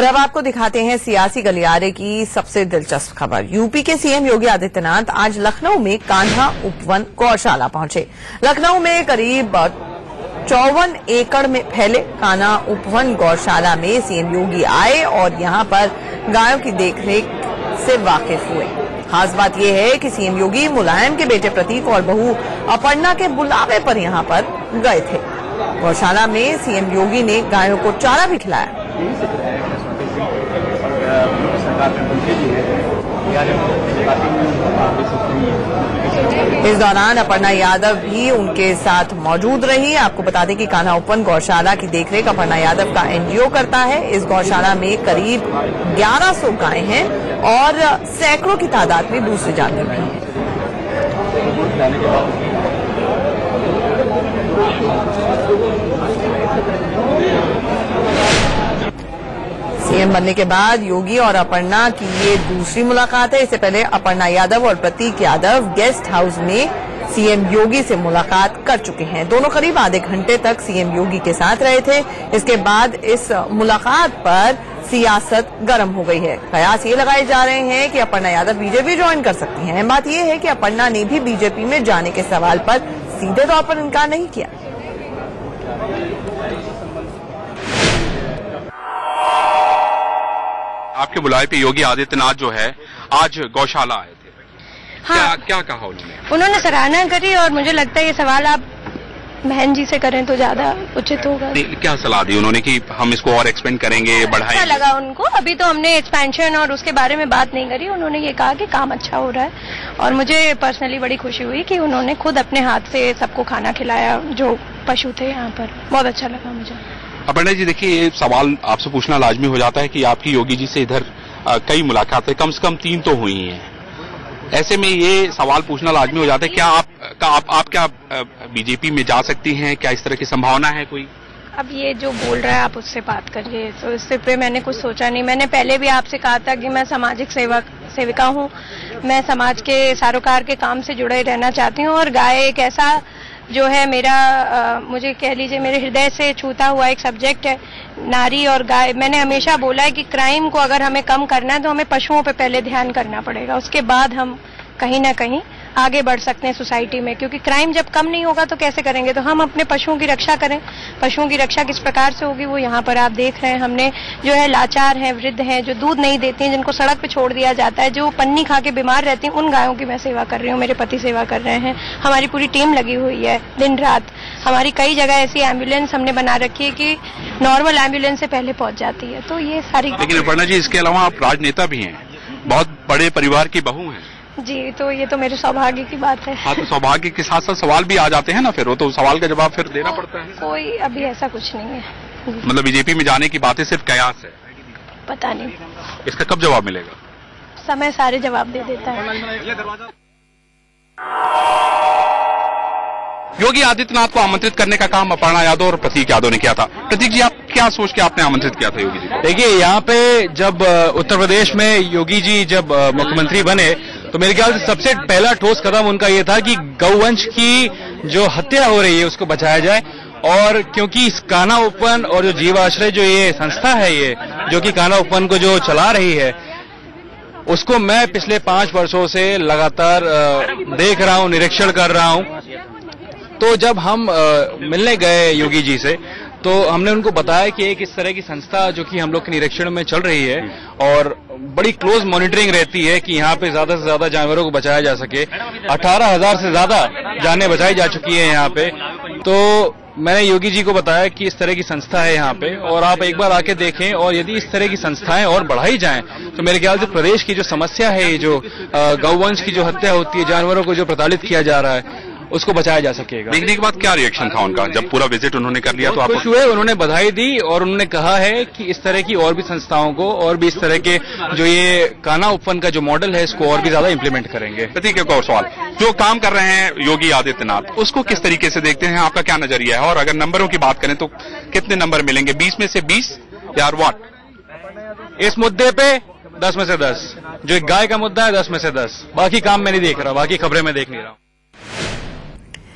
और अब आपको दिखाते हैं सियासी गलियारे की सबसे दिलचस्प खबर। यूपी के सीएम योगी आदित्यनाथ आज लखनऊ में कान्हा उपवन गौशाला पहुंचे। लखनऊ में करीब 54 एकड़ में फैले कान्हा उपवन गौशाला में सीएम योगी आए और यहां पर गायों की देखरेख से वाकिफ हुए। खास बात यह है कि सीएम योगी मुलायम के बेटे प्रतीक और बहू अपर्णा के बुलावे पर यहां पर गए थे। गौशाला में सीएम योगी ने गायों को चारा भी खिलाया। इस दौरान अपर्णा यादव भी उनके साथ मौजूद रही। आपको बता दें कि कान्हा उपवन गौशाला की देखरेख अपर्णा यादव का एनजीओ करता है। इस गौशाला में करीब 1100 गायें हैं और सैकड़ों की तादाद में दूसरे जानवर भी हैं। सीएम बनने के बाद योगी और अपर्णा की ये दूसरी मुलाकात है। इससे पहले अपर्णा यादव और प्रतीक यादव गेस्ट हाउस में सीएम योगी से मुलाकात कर चुके हैं। दोनों करीब आधे घंटे तक सीएम योगी के साथ रहे थे। इसके बाद इस मुलाकात पर सियासत गर्म हो गई है। कयास ये लगाए जा रहे हैं कि अपर्णा यादव बीजेपी ज्वाइन कर सकती हैं। बात यह है कि अपर्णा ने भी बीजेपी में जाने के सवाल पर सीधे तौर पर इनकार नहीं किया। आपके बुलाए पे योगी आदित्यनाथ जो है आज गौशाला आए थे। हाँ, क्या कहा उन्होंने सराहना करी और मुझे लगता है ये सवाल आप बहन जी से करें तो ज्यादा उचित होगा। क्या सलाह दी उन्होंने कि हम इसको और एक्सपेंड करेंगे, बढ़ाएंगे? अच्छा लगा उनको। अभी तो हमने एक्सपेंशन और उसके बारे में बात नहीं करी। उन्होंने ये कहा कि काम अच्छा हो रहा है और मुझे पर्सनली बड़ी खुशी हुई कि उन्होंने खुद अपने हाथ से सबको खाना खिलाया जो पशु थे यहाँ पर। बहुत अच्छा लगा मुझे। अपर्णा जी, देखिए ये सवाल आपसे पूछना लाजमी हो जाता है कि आपकी योगी जी से इधर कई मुलाकातें, कम से कम 3 तो हुई हैं। ऐसे में ये सवाल पूछना लाजमी हो जाता है, क्या आप क्या बीजेपी में जा सकती हैं? क्या इस तरह की संभावना है कोई? अब ये जो बोल रहा है आप उससे बात करिए। तो इससे पे मैंने कुछ सोचा नहीं। मैंने पहले भी आपसे कहा था कि मैं सामाजिक सेविका हूँ। मैं समाज के सारोकार के काम से जुड़े रहना चाहती हूँ और गाय एक ऐसा जो है मेरा मुझे कह लीजिए मेरे हृदय से छूता हुआ एक सब्जेक्ट है। नारी और गाय, मैंने हमेशा बोला है कि क्राइम को अगर हमें कम करना है तो हमें पशुओं पे पहले ध्यान करना पड़ेगा, उसके बाद हम कहीं ना कहीं आगे बढ़ सकते हैं सोसाइटी में। क्योंकि क्राइम जब कम नहीं होगा तो कैसे करेंगे? तो हम अपने पशुओं की रक्षा करें। पशुओं की रक्षा किस प्रकार से होगी वो यहाँ पर आप देख रहे हैं। हमने जो है लाचार हैं, वृद्ध हैं, जो दूध नहीं देती हैं, जिनको सड़क पे छोड़ दिया जाता है, जो पन्नी खा के बीमार रहती हैं, उन गायों की मैं सेवा कर रही हूँ। मेरे पति सेवा कर रहे हैं। हमारी पूरी टीम लगी हुई है दिन रात। हमारी कई जगह ऐसी एम्बुलेंस हमने बना रखी है कि नॉर्मल एम्बुलेंस से पहले पहुंच जाती है। तो ये सारी। लेकिन अपर्णा जी, इसके अलावा आप राजनेता भी हैं, बहुत बड़े परिवार की बहू हैं। जी, तो ये तो मेरे सौभाग्य की बात है। हाँ, तो सौभाग्य के साथ साथ सवाल भी आ जाते हैं ना, फिर वो तो सवाल का जवाब फिर देना पड़ता है। कोई अभी ऐसा कुछ नहीं है। मतलब बीजेपी में जाने की बातें सिर्फ कयास है? पता नहीं। इसका कब जवाब मिलेगा? समय सारे जवाब दे देता है। योगी आदित्यनाथ को आमंत्रित करने का काम अपर्णा यादव और प्रतीक यादव ने किया था। प्रतीक जी, आप क्या सोच के आपने आमंत्रित किया था योगी जी को? देखिए, यहाँ पे जब उत्तर प्रदेश में योगी जी जब मुख्यमंत्री बने तो मेरे ख्याल से सबसे पहला ठोस कदम उनका ये था कि गौवंश की जो हत्या हो रही है उसको बचाया जाए। और क्योंकि इस कान्हा उपवन और जो जीवाश्रय जो ये संस्था है, ये जो कि कान्हा उपवन को जो चला रही है, उसको मैं पिछले 5 वर्षों से लगातार देख रहा हूँ, निरीक्षण कर रहा हूँ। तो जब हम मिलने गए योगी जी से तो हमने उनको बताया कि एक इस तरह की संस्था जो कि हम लोग के निरीक्षण में चल रही है और बड़ी क्लोज मॉनिटरिंग रहती है कि यहाँ पे ज्यादा से ज्यादा जानवरों को बचाया जा सके। 18,000 से ज्यादा जानें बचाई जा चुकी है यहाँ पे। तो मैंने योगी जी को बताया कि इस तरह की संस्था है यहाँ पे और आप एक बार आके देखें, और यदि इस तरह की संस्थाएं और बढ़ाई जाएं तो मेरे ख्याल से प्रदेश की जो समस्या है, जो गौवंश की जो हत्या होती है, जानवरों को जो प्रताड़ित किया जा रहा है, उसको बचाया जा सकेगा। देखने के बाद क्या रिएक्शन था उनका जब पूरा विजिट उन्होंने कर लिया? तो आप खुश हुए, उन्होंने बधाई दी और उन्होंने कहा है कि इस तरह की और भी संस्थाओं को और भी इस तरह के जो ये कान्हा उपवन का जो मॉडल है इसको और भी ज्यादा इंप्लीमेंट करेंगे। प्रतीक, एक और सवाल, जो काम कर रहे हैं योगी आदित्यनाथ उसको किस तरीके से देखते हैं? आपका क्या नजरिया है? और अगर नंबरों की बात करें तो कितने नंबर मिलेंगे? 20 में से 20 या व्हाट? इस मुद्दे पे 10 में से 10। जो एक गाय का मुद्दा है 10 में से 10। बाकी काम मैं नहीं देख रहा, बाकी खबरें मैं देख नहीं रहा हूँ।